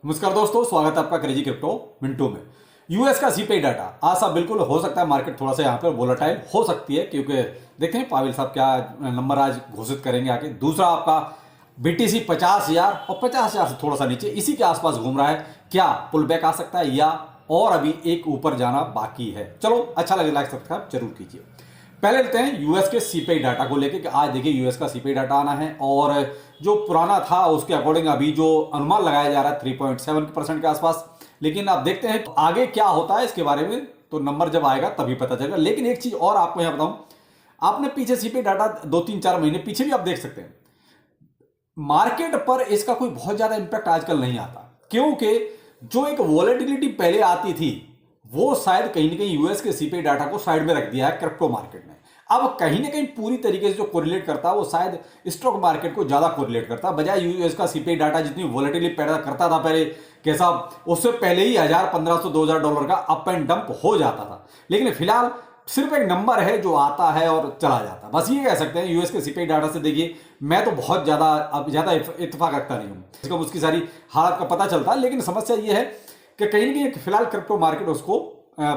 नमस्कार दोस्तों, स्वागत है आपका क्रेजी क्रिप्टो मिंटू में। यूएस का सीपीआई डाटा आज सा बिल्कुल हो सकता है मार्केट थोड़ा सा यहाँ पे वोलेटाइल हो सकती है, क्योंकि देखें पावेल साहब क्या नंबर आज घोषित करेंगे आगे। दूसरा आपका बीटीसी 50,000 और 50,000 से थोड़ा सा नीचे इसी के आसपास घूम रहा है। क्या पुल बैक आ सकता है या और अभी एक ऊपर जाना बाकी है? चलो, अच्छा लगे लाइक सब्सक्राइब जरूर कीजिए। पहले लेते हैं यूएस के सीपीआई डाटा को लेके कि आज देखिए यूएस का सीपीआई डाटा आना है और जो पुराना था उसके अकॉर्डिंग अभी जो अनुमान लगाया जा रहा है 3.7% के आसपास। लेकिन आप देखते हैं तो आगे क्या होता है इसके बारे में तो नंबर जब आएगा तभी पता चलेगा। लेकिन एक चीज और आपको यहां बताऊं, आपने पीछे सीपीआई डाटा 2-3-4 महीने पीछे भी आप देख सकते हैं, मार्केट पर इसका कोई बहुत ज्यादा इंपैक्ट आजकल नहीं आता, क्योंकि जो एक वॉलेटिलिटी पहले आती थी वो शायद कहीं ना कहीं यूएस के सीपीआई डाटा को साइड में रख दिया है क्रिप्टो मार्केट ने। अब कहीं ना कहीं पूरी तरीके से जो कोरिलेट करता है वो शायद स्टॉक मार्केट को ज्यादा कोरिलेट करता है, बजाय यूएस का सीपीआई डाटा जितनी वॉलेटिलिटी पैदा करता था पहले कैसा, उससे पहले ही 1,000-1,500-2,000 डॉलर का अप एंड डंप हो जाता था। लेकिन फिलहाल सिर्फ एक नंबर है जो आता है और चला जाता है, बस ये कह सकते हैं यूएस के सीपीआई डाटा से। देखिए मैं तो बहुत ज्यादा इत्तेफाक रखता नहीं हूं, इसको उसकी सारी हालत का पता चलता है, लेकिन समस्या ये है कि कहीं ना कहीं फिलहाल क्रिप्टो मार्केट उसको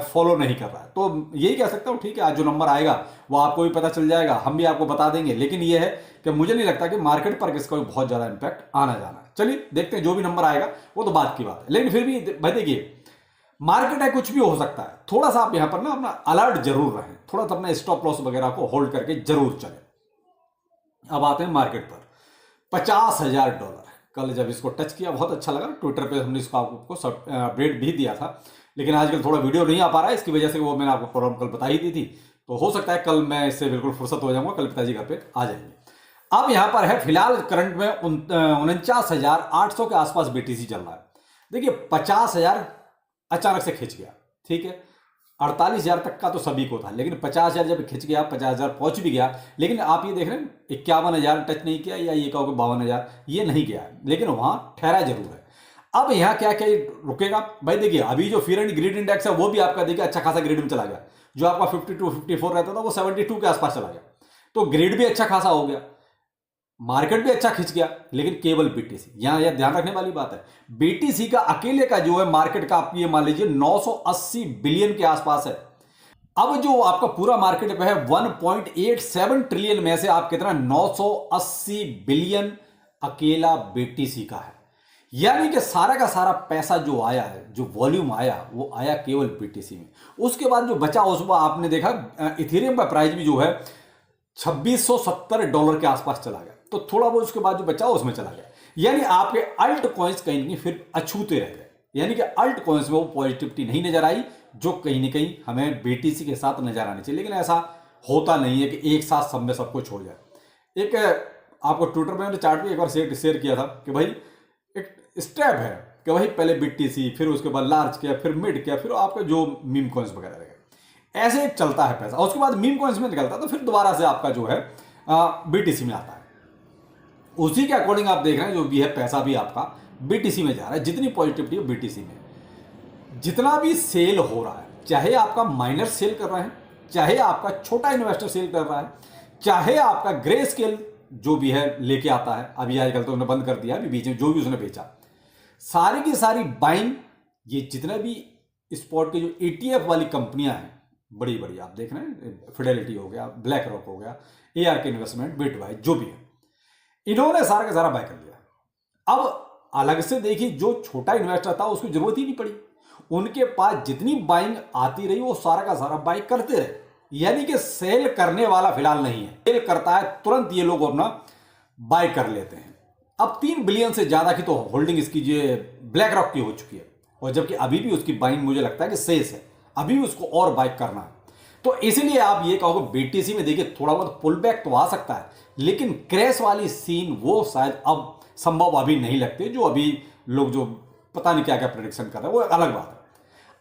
फॉलो नहीं कर रहा है। तो यही कह सकता हूं, ठीक है आज जो नंबर आएगा वो आपको भी पता चल जाएगा, हम भी आपको बता देंगे। लेकिन ये है कि मुझे नहीं लगता कि मार्केट पर इसका बहुत ज्यादा इंपैक्ट आना जाना है। चलिए देखते हैं, जो भी नंबर आएगा वो तो बात की बात है, लेकिन फिर भी भाई देखिए मार्केट है, कुछ भी हो सकता है। थोड़ा सा आप यहां पर ना अपना अलर्ट जरूर रहें, थोड़ा सा अपना स्टॉप लॉस वगैरह को होल्ड करके जरूर चले। अब आते हैं मार्केट पर। 50,000 डॉलर कल जब इसको टच किया बहुत अच्छा लगा, ट्विटर पे हमने इसको आपको अपडेट भी दिया था, लेकिन आजकल थोड़ा वीडियो नहीं आ पा रहा है, इसकी वजह से वो मैंने आपको प्रॉब्लम कल बता ही दी थी। तो हो सकता है कल मैं इससे बिल्कुल फुर्सत हो जाऊंगा, कल पिताजी घर पे आ जाएंगे। अब यहां पर है फिलहाल करंट में 49,800 के आसपास बीटीसी चल रहा है। देखिए 50,000 अचानक से खिंच गया, ठीक है 48,000 तक का तो सभी को था, लेकिन 50,000 जब खिंच गया 50,000 पहुंच भी गया। लेकिन आप ये देख रहे हैं 51,000 टच नहीं किया, या ये कहोगे 52,000, ये नहीं गया, लेकिन वहां ठहरा जरूर है। अब यहां क्या क्या रुकेगा भाई? देखिए अभी जो फियर एंड ग्रीड इंडेक्स है वो भी आपका देखिए अच्छा खासा ग्रीड में चला गया। जो आपका 52-54 रहता था वो 72 के आसपास चला गया, तो ग्रीड भी अच्छा खासा हो गया, मार्केट भी अच्छा खिंच गया। लेकिन केवल बीटीसी, यहां यह ध्यान रखने वाली बात है, बीटीसी का अकेले का जो है मार्केट का आप ये मान लीजिए 980 बिलियन के आसपास है। अब जो आपका पूरा मार्केट है 1.87 ट्रिलियन में से आप कितना 980 बिलियन अकेला बीटीसी का है। यानी कि सारा का सारा पैसा जो आया है, जो वॉल्यूम आया वो आया केवल बीटीसी में। उसके बाद जो बचा उसमें आपने देखा इथेरियम का प्राइस भी जो है $2670 के आसपास चला गया, तो थोड़ा बहुत उसके बाद जो बचा उसमें चला गया। यानी आपके अल्ट कॉइन्स कहीं नहीं फिर अछूते रह गए, यानी कि अल्ट कॉइन्स में वो पॉजिटिविटी नहीं नजर आई जो कहीं ना कहीं हमें बीटीसी के साथ नजर आनी चाहिए। लेकिन ऐसा होता नहीं है कि एक साथ सब में सब कुछ हो जाए। एक आपको ट्विटर में चार्ट भी एक बार शेयर किया था कि भाई एक स्टेप है कि वही पहले बीटीसी, फिर उसके बाद लार्ज किया, फिर मिड किया, फिर आपका जो मीम कॉइन्स वगैरह रहे, ऐसे एक चलता है पैसा। उसके बाद मीम कॉइन्स में निकलता है तो फिर दोबारा से आपका जो है बीटीसी में आता है। उसी के अकॉर्डिंग आप देख रहे हैं जो भी है पैसा भी आपका बीटीसी में जा रहा है। जितनी पॉजिटिविटी है बीटीसी में, जितना भी सेल हो रहा है, चाहे आपका माइनर सेल कर रहे हैं, चाहे आपका छोटा इन्वेस्टर सेल कर रहा है, चाहे आपका ग्रे स्केल जो भी है लेके आता है, अभी आजकल तो उन्होंने बंद कर दिया, अभी बीच में जो भी उसने बेचा सारी की सारी बाइंग, ये जितने भी स्पॉट के जो ETF वाली कंपनियां हैं बड़ी बड़ी, आप देख रहे हैं फिडेलिटी हो गया, ब्लैक रॉक हो गया, ARK इन्वेस्टमेंट, बिटवाई, जो भी है, इन्होंने सारा का सारा बाय कर लिया। अब अलग से देखिए जो छोटा इन्वेस्टर था उसको जरूरत ही नहीं पड़ी, उनके पास जितनी बाइंग आती रही वो सारा का सारा बाय करते रहे। यानी कि सेल करने वाला फिलहाल नहीं है, सेल करता है तुरंत ये लोग अपना बाय कर लेते हैं। अब 3 बिलियन से ज्यादा की तो होल्डिंग इसकी जो ब्लैक रॉक की हो चुकी है, और जबकि अभी भी उसकी बाइंग मुझे लगता है कि शेष है, अभी भी उसको और बाय करना है। तो इसलिए आप ये कहोगे बीटीसी में देखिए थोड़ा बहुत पुल बैक तो आ सकता है, लेकिन क्रैश वाली सीन वो शायद अब संभव अभी नहीं लगती, जो अभी लोग जो पता नहीं क्या क्या प्रेडिक्शन कर रहे हैं वो अलग बात है।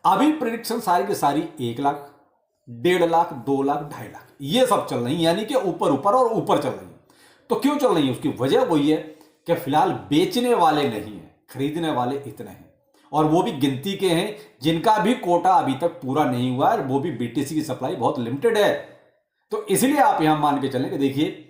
अभी प्रेडिक्शन सारी की सारी 1 लाख, 1.5 लाख, 2 लाख, 2.5 लाख ये सब चल रही है, यानी कि ऊपर ऊपर और ऊपर चल रही है। तो क्यों चल रही है? उसकी वजह वही है कि फिलहाल बेचने वाले नहीं है, खरीदने वाले इतने हैं, और वो भी गिनती के हैं जिनका भी कोटा अभी तक पूरा नहीं हुआ है, वो भी बीटीसी की सप्लाई बहुत लिमिटेड है। तो इसलिए आप यहां मान के चलें कि देखिए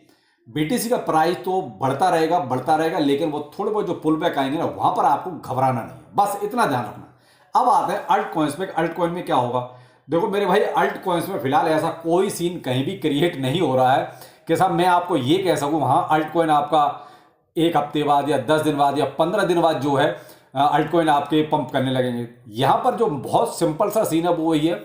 बीटीसी का प्राइस तो बढ़ता रहेगा, लेकिन वो थोड़े बहुत जो पुल बैक आएंगे ना, वहां पर आपको घबराना नहीं है, बस इतना ध्यान रखना। अब आते हैं अल्ट कॉइन्स पे। अल्ट कॉइन में क्या होगा? देखो मेरे भाई, अल्ट कॉइन्स में फिलहाल ऐसा कोई सीन कहीं भी क्रिएट नहीं हो रहा है कि साहब मैं आपको ये कह सकूं हाँ अल्ट कॉइन आपका एक हफ्ते बाद या 10 दिन बाद या 15 दिन बाद जो है अल्ट कॉइन आपके पंप करने लगेंगे। यहां पर जो बहुत सिंपल सा सीन है वो वही है,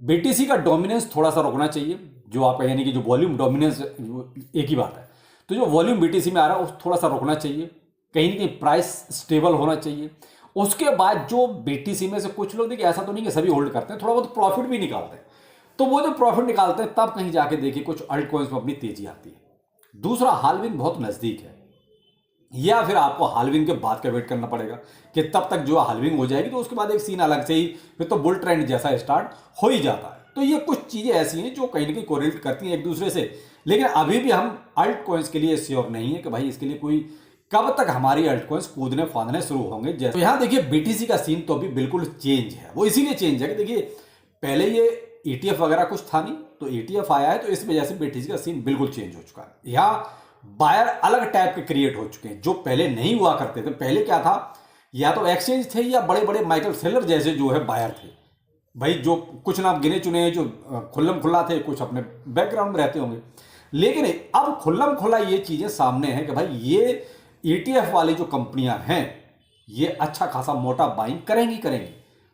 बीटीसी का डोमिनेंस थोड़ा सा रुकना चाहिए, जो आपका यानी कि जो वॉल्यूम डोमिनेंस एक ही बात है, तो जो वॉल्यूम बीटीसी में आ रहा है वो थोड़ा सा रुकना चाहिए, कहीं ना कहीं प्राइस स्टेबल होना चाहिए। उसके बाद जो बीटीसी में से कुछ लोग, देखिए ऐसा तो नहीं कि सभी होल्ड करते हैं, थोड़ा बहुत प्रॉफिट भी निकालते हैं, तो वो जो प्रॉफिट निकालते हैं तब कहीं जाके देखिए कुछ अल्ट कॉइन्स में अपनी तेजी आती है। दूसरा, हाल्विंग बहुत नजदीक है, या फिर आपको हाल्विंग के बाद का वेट करना पड़ेगा कि तब तक जो हाल्विंग हो जाएगी तो उसके बाद एक सीन अलग से ही फिर तो बुल ट्रेंड जैसा स्टार्ट हो ही जाता है। तो ये कुछ चीजें ऐसी हैं जो कहीं ना कहीं कोरिलेट करती हैं एक दूसरे से, लेकिन अभी भी हम अल्ट कॉइन्स के लिए श्योर नहीं है कि भाई इसके लिए कोई कब तक हमारी अल्ट कॉइन्स कूदने फांदने शुरू होंगे। जैसे तो यहां देखिए बीटीसी का सीन तो अभी बिल्कुल चेंज है। वो इसीलिए चेंज है कि देखिए पहले ये ईटीएफ वगैरह कुछ था नहीं, तो ईटीएफ आया है तो इस वजह से बीटीसी का सीन बिल्कुल चेंज हो चुका है। यहाँ बायर अलग टाइप के क्रिएट हो चुके हैं जो पहले नहीं हुआ करते थे। पहले क्या था, या तो एक्सचेंज थे या बड़े बड़े माइकल सेलर जैसे जो है बायर थे भाई, जो कुछ नाम गिने चुने हैं जो खुल्लम खुल्ला थे, कुछ अपने बैकग्राउंड में रहते होंगे। लेकिन अब खुल्लम खुल्ला ये चीजें सामने हैं कि भाई ये ईटीएफ वाली जो कंपनियां हैं ये अच्छा खासा मोटा बाइंग करेंगी।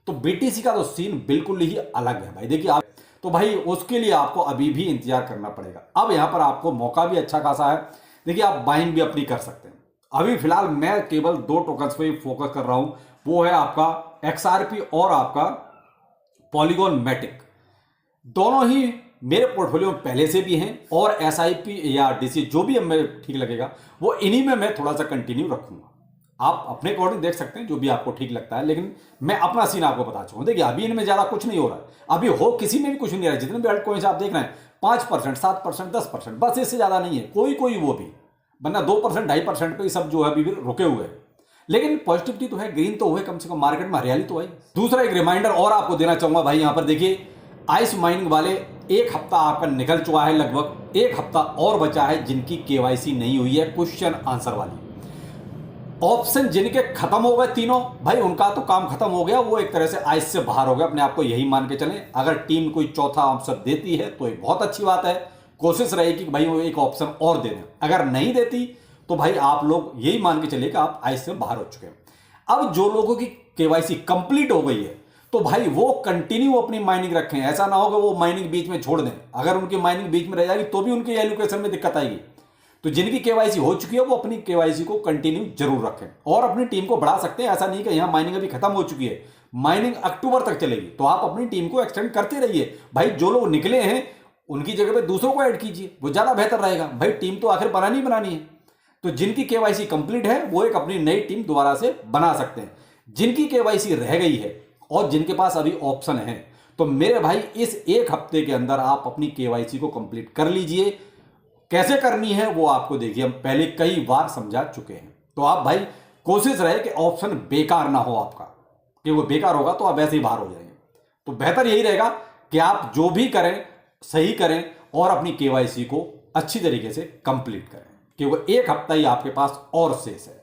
तो बीटीसी का तो सीन बिल्कुल ही अलग है भाई। देखिए आप तो भाई उसके लिए आपको अभी भी इंतजार करना पड़ेगा। अब यहां पर आपको मौका भी अच्छा खासा है, देखिए आप बाइंग भी अपनी कर सकते हैं। अभी फिलहाल मैं केवल 2 टोकन्स पे फोकस कर रहा हूं, वो है आपका एक्सआरपी और आपका पॉलीगॉन मैटिक। दोनों ही मेरे पोर्टफोलियो में पहले से भी हैं, और एसआईपी या डीसी जो भी हमें ठीक लगेगा वो इन्हीं में मैं थोड़ा सा कंटिन्यू रखूंगा। आप अपने अकॉर्डिंग देख सकते हैं जो भी आपको ठीक लगता है, लेकिन मैं अपना सीन आपको बता चुका हूं। देखिए अभी इनमें ज्यादा कुछ नहीं हो रहा है, अभी हो किसी में भी कुछ नहीं रहा है। जितने भी अल्ट कॉइन्स आप देख रहे हैं 5%, 7%, 10%, बस इससे ज्यादा नहीं है कोई वो भी, वरना 2%, 2.5% पे सब जो है अभी भी रुके हुए हैं। लेकिन पॉजिटिविटी तो है, ग्रीन तो हुए, कम से कम मार्केट में हरियाली तो आई। दूसरा एक रिमाइंडर और आपको देना चाहूंगा भाई, यहां पर देखिए आइस माइनिंग वाले एक हफ्ता आपका निकल चुका है, लगभग एक हफ्ता और बचा है जिनकी केवाईसी नहीं हुई है क्वेश्चन आंसर वाली। ऑप्शन जिनके खत्म हो गए तीनों भाई, उनका तो काम खत्म हो गया, वो एक तरह से आइस से बाहर हो गया, अपने आप को यही मान के चलें। अगर टीम कोई चौथा ऑप्शन देती है तो एक बहुत अच्छी बात है, कोशिश रहेगी कि भाई वो एक ऑप्शन और दे दें। अगर नहीं देती तो भाई आप लोग यही मान के चलिए कि आप आइस से बाहर हो चुके हैं। अब जो लोगों की केवाईसी कंप्लीट हो गई है तो भाई वो कंटिन्यू अपनी माइनिंग रखें, ऐसा ना होगा वो माइनिंग बीच में छोड़ दें। अगर उनकी माइनिंग बीच में रह जाएगी तो भी उनकी एलोकेशन में दिक्कत आएगी। तो जिनकी केवाईसी हो चुकी है वो अपनी केवाईसी को कंटिन्यू जरूर रखें, और अपनी टीम को बढ़ा सकते हैं। ऐसा नहीं कि यहां माइनिंग अभी खत्म हो चुकी है, माइनिंग अक्टूबर तक चलेगी, तो आप अपनी टीम को एक्सटेंड करते रहिए भाई। जो लोग निकले हैं उनकी जगह पे दूसरों को ऐड कीजिए, वो ज्यादा बेहतर रहेगा भाई। टीम तो आखिर बनानी है। तो जिनकी केवाईसी कंप्लीट है वो एक अपनी नई टीम दोबारा से बना सकते हैं। जिनकी केवाईसी रह गई है और जिनके पास अभी ऑप्शन है, तो मेरे भाई इस एक हफ्ते के अंदर आप अपनी केवाईसी को कंप्लीट कर लीजिए। कैसे करनी है वो आपको देखिए हम पहले कई बार समझा चुके हैं। तो आप भाई कोशिश रहे कि ऑप्शन बेकार ना हो आपका, कि वो बेकार होगा तो आप वैसे ही बाहर हो जाएंगे। तो बेहतर यही रहेगा कि आप जो भी करें सही करें और अपनी केवाईसी को अच्छी तरीके से कंप्लीट करें, क्योंकि एक हफ्ता ही आपके पास और शेष है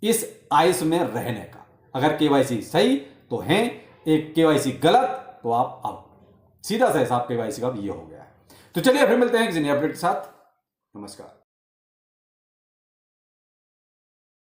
इस आइस में रहने का। अगर केवाईसी सही तो हैं, एक केवाईसी गलत तो आप आउट। सीधा सा हिसाब केवाईसी का ये हो गया है। तो चलिए फिर मिलते हैं किसी नए अपडेट के साथ। नमस्कार।